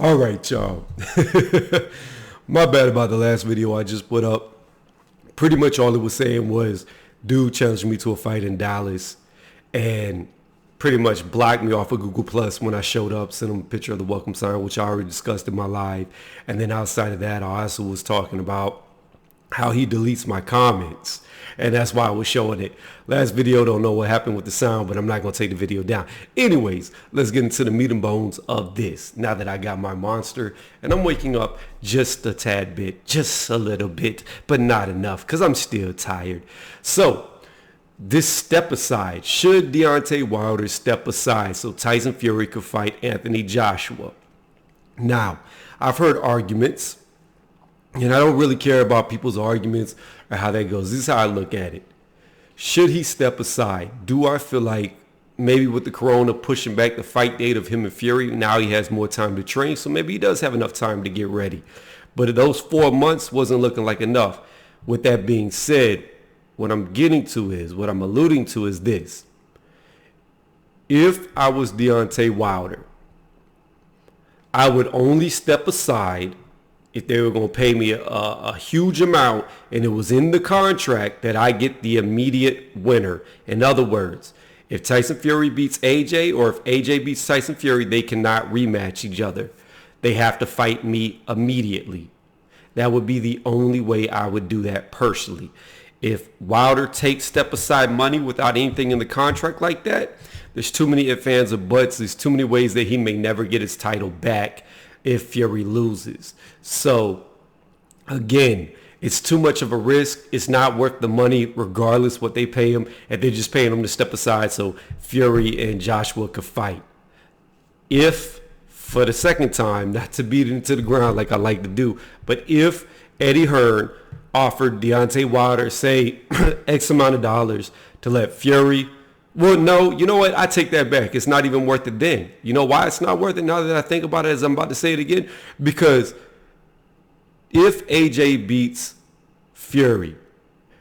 All right, y'all. My bad about the last video I just put up. Pretty much all it was saying was, dude challenged me to a fight in Dallas and pretty much blocked me off of Google Plus when I showed up, sent him a picture of the welcome sign, which I already discussed in my live. And then outside of that, I also was talking about how he deletes my comments. And that's why I was showing it. Last video, don't know what happened with the sound, but I'm not going to take the video down. Anyways, let's get into the meat and bones of this. Now that I got my monster, and I'm waking up just a tad bit, just a little bit, but not enough, because I'm still tired. So, this step aside, should Deontay Wilder step aside so Tyson Fury could fight Anthony Joshua? Now, I've heard arguments, and I don't really care about people's arguments or how that goes. This is how I look at it. Should he step aside? Do I feel like maybe with the corona pushing back the fight date of him and Fury, now he has more time to train, so maybe he does have enough time to get ready. But those 4 months wasn't looking like enough. With that being said, what I'm alluding to is this. If I was Deontay Wilder, I would only step aside if they were going to pay me a huge amount and it was in the contract that I get the immediate winner. In other words, if Tyson Fury beats AJ or if AJ beats Tyson Fury, they cannot rematch each other. They have to fight me immediately. That would be the only way I would do that personally. If Wilder takes step aside money without anything in the contract like that, there's too many ifs, ands, or buts. There's too many ways that he may never get his title back if Fury loses. So, again, it's too much of a risk. It's not worth the money regardless what they pay him. And they're just paying him to step aside so Fury and Joshua could fight. If, for the second time, not to beat it into the ground like I like to do, but if Eddie Hearn offered Deontay Wilder, say, X amount of dollars to let Fury... Well, no, you know what? I take that back. It's not even worth it then. You know why it's not worth it now that I think about it as I'm about to say it again? Because if AJ beats Fury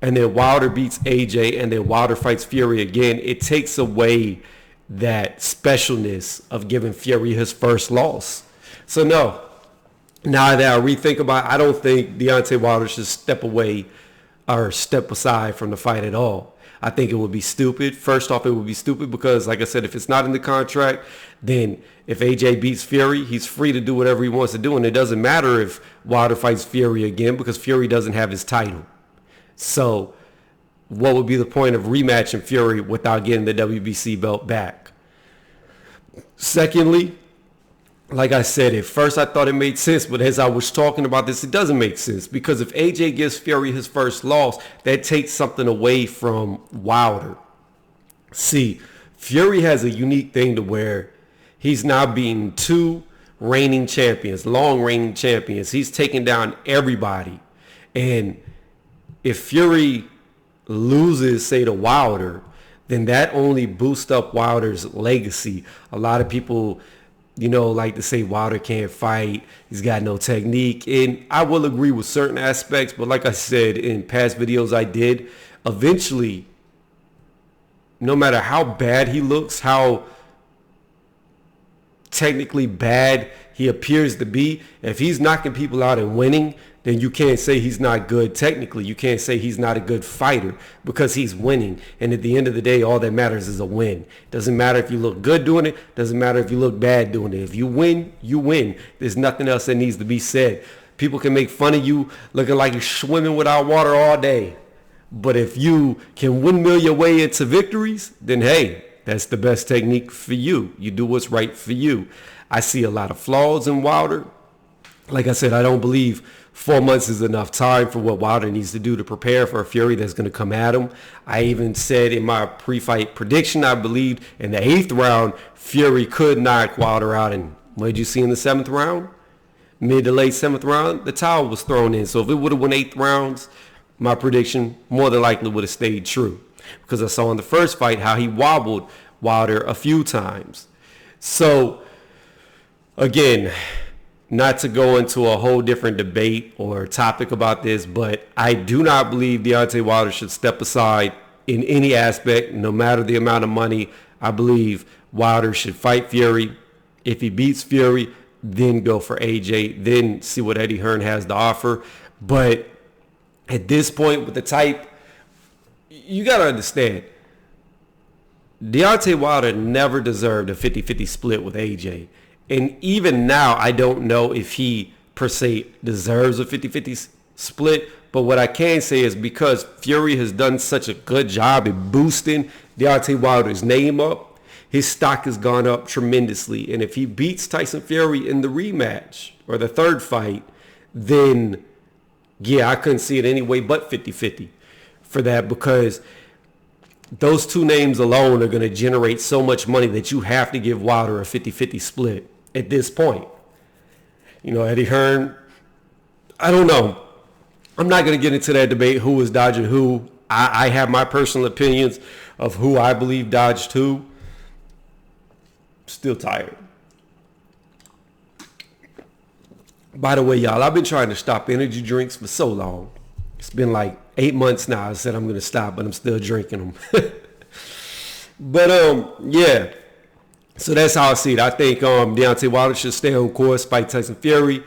and then Wilder beats AJ and then Wilder fights Fury again, it takes away that specialness of giving Fury his first loss. So no, now that I rethink about it, I don't think Deontay Wilder should step away or step aside from the fight at all. I think it would be stupid. First off, it would be stupid because, like I said, if it's not in the contract, then if AJ beats Fury, he's free to do whatever he wants to do. And it doesn't matter if Wilder fights Fury again because Fury doesn't have his title. So what would be the point of rematching Fury without getting the WBC belt back? Secondly, like I said, at first I thought it made sense, but as I was talking about this, it doesn't make sense because if AJ gives Fury his first loss, that takes something away from Wilder. See, Fury has a unique thing to where he's now beaten two reigning champions, long reigning champions. He's taken down everybody. And if Fury loses, say, to Wilder, then that only boosts up Wilder's legacy. A lot of people, like to say Wilder can't fight. He's got no technique. And I will agree with certain aspects. But like I said in past videos I did, eventually, no matter how bad he looks, how technically bad he appears to be, if he's knocking people out and winning, then you can't say he's not good technically. You can't say he's not a good fighter because he's winning. And at the end of the day, all that matters is a win. Doesn't matter if you look good doing it. Doesn't matter if you look bad doing it. If you win, you win. There's nothing else that needs to be said. People can make fun of you looking like you're swimming without water all day. But if you can windmill your way into victories, then hey, that's the best technique for you. You do what's right for you. I see a lot of flaws in Wilder. Like I said, I don't believe 4 months is enough time for what Wilder needs to do to prepare for a Fury that's going to come at him. I even said in my pre-fight prediction, I believed in the 8th round, Fury could knock Wilder out. And what did you see in the 7th round? Mid to late 7th round, the towel was thrown in. So if it would have won 8 rounds, my prediction more than likely would have stayed true. Because I saw in the first fight how he wobbled Wilder a few times. So, again, not to go into a whole different debate or topic about this, but I do not believe Deontay Wilder should step aside in any aspect, no matter the amount of money. I believe Wilder should fight Fury. If he beats Fury, then go for AJ, then see what Eddie Hearn has to offer. But at this point with the type, you got to understand, Deontay Wilder never deserved a 50-50 split with AJ. And even now, I don't know if he per se deserves a 50-50 split. But what I can say is because Fury has done such a good job at boosting Deontay Wilder's name up, his stock has gone up tremendously. And if he beats Tyson Fury in the rematch or the third fight, then yeah, I couldn't see it any way but 50-50 for that, because those two names alone are going to generate so much money that you have to give Wilder a 50-50 split at this point. You know, Eddie Hearn, I don't know. I'm not going to get into that debate, who is dodging who. I have my personal opinions of who I believe dodged who. Still tired. By the way, y'all, I've been trying to stop energy drinks for so long. It's been like 8 months now. I said I'm going to stop, but I'm still drinking them. But, yeah. So that's how I see it. I think Deontay Wilder should stay on course, fight Tyson Fury.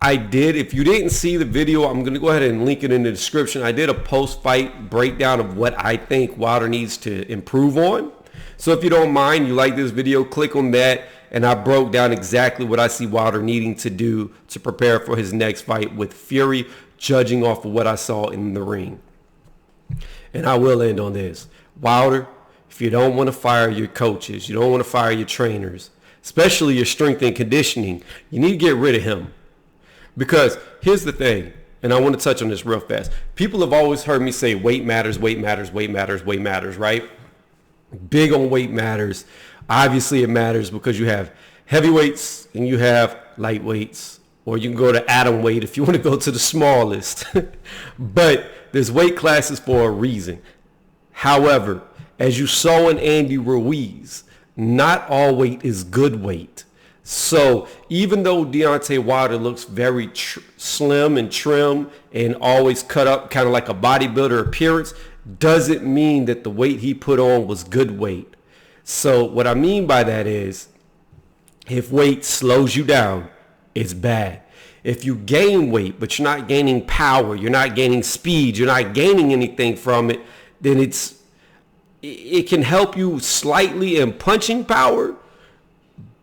I did, if you didn't see the video, I'm going to go ahead and link it in the description. I did a post-fight breakdown of what I think Wilder needs to improve on. So if you don't mind, you like this video, click on that. And I broke down exactly what I see Wilder needing to do to prepare for his next fight with Fury, judging off of what I saw in the ring. And I will end on this. Wilder, if you don't want to fire your coaches, you don't want to fire your trainers, especially your strength and conditioning, you need to get rid of him. Because here's the thing, and I want to touch on this real fast. People have always heard me say weight matters, weight matters, weight matters, weight matters, right? Big on weight matters. Obviously it matters because you have heavyweights and you have lightweights, or you can go to atom weight if you want to go to the smallest. But there's weight classes for a reason. However, as you saw in Andy Ruiz, not all weight is good weight. So even though Deontay Wilder looks very slim and trim and always cut up kind of like a bodybuilder appearance, doesn't mean that the weight he put on was good weight. So what I mean by that is, if weight slows you down, it's bad. If you gain weight, but you're not gaining power, you're not gaining speed, you're not gaining anything from it, then it can help you slightly in punching power,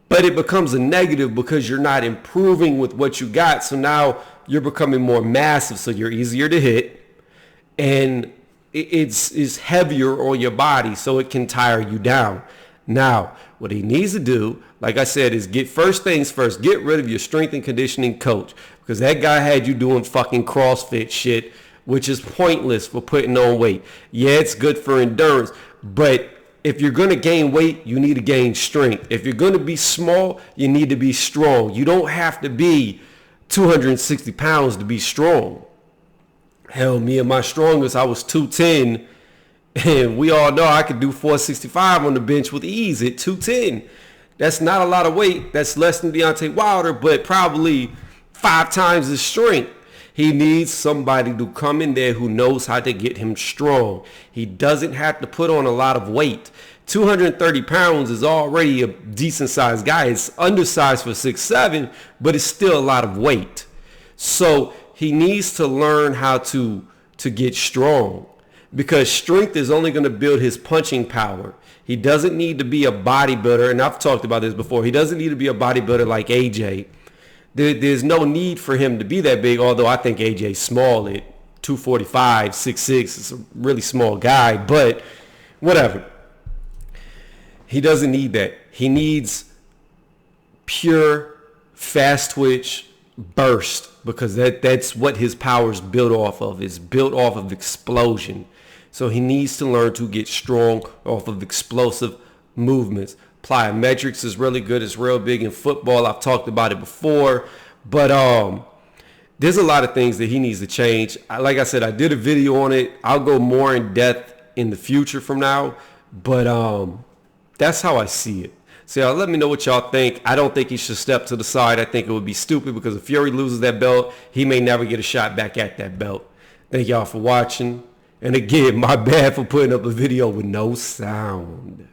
but it becomes a negative because you're not improving with what you got. So now you're becoming more massive, so you're easier to hit, and it's heavier on your body, so it can tire you down. Now, what he needs to do, like I said, is first things first, get rid of your strength and conditioning coach, because that guy had you doing fucking CrossFit shit, which is pointless for putting on weight. Yeah, it's good for endurance, but if you're going to gain weight, you need to gain strength. If you're going to be small, you need to be strong. You don't have to be 260 pounds to be strong. Hell, me at my strongest, I was 210. And we all know I could do 465 on the bench with ease at 210. That's not a lot of weight. That's less than Deontay Wilder, but probably 5 times his strength. He needs somebody to come in there who knows how to get him strong. He doesn't have to put on a lot of weight. 230 pounds is already a decent sized guy. It's undersized for 6'7", but it's still a lot of weight. So he needs to learn how to get strong, because strength is only going to build his punching power. He doesn't need to be a bodybuilder, and I've talked about this before. He doesn't need to be a bodybuilder like AJ. There's no need for him to be that big, although I think AJ's small at 245, 6'6". It's a really small guy, but whatever. He doesn't need that. He needs pure, fast twitch burst, because that's what his power is built off of. It's built off of explosion. So he needs to learn to get strong off of explosive movements. Plyometrics is really good. It's real big in football. I've talked about it before. But there's a lot of things that he needs to change. Like I said, I did a video on it. I'll go more in depth in the future from now. But that's how I see it. So y'all let me know what y'all think. I don't think he should step to the side. I think it would be stupid, because if Fury loses that belt, he may never get a shot back at that belt. Thank y'all for watching. And again, my bad for putting up a video with no sound.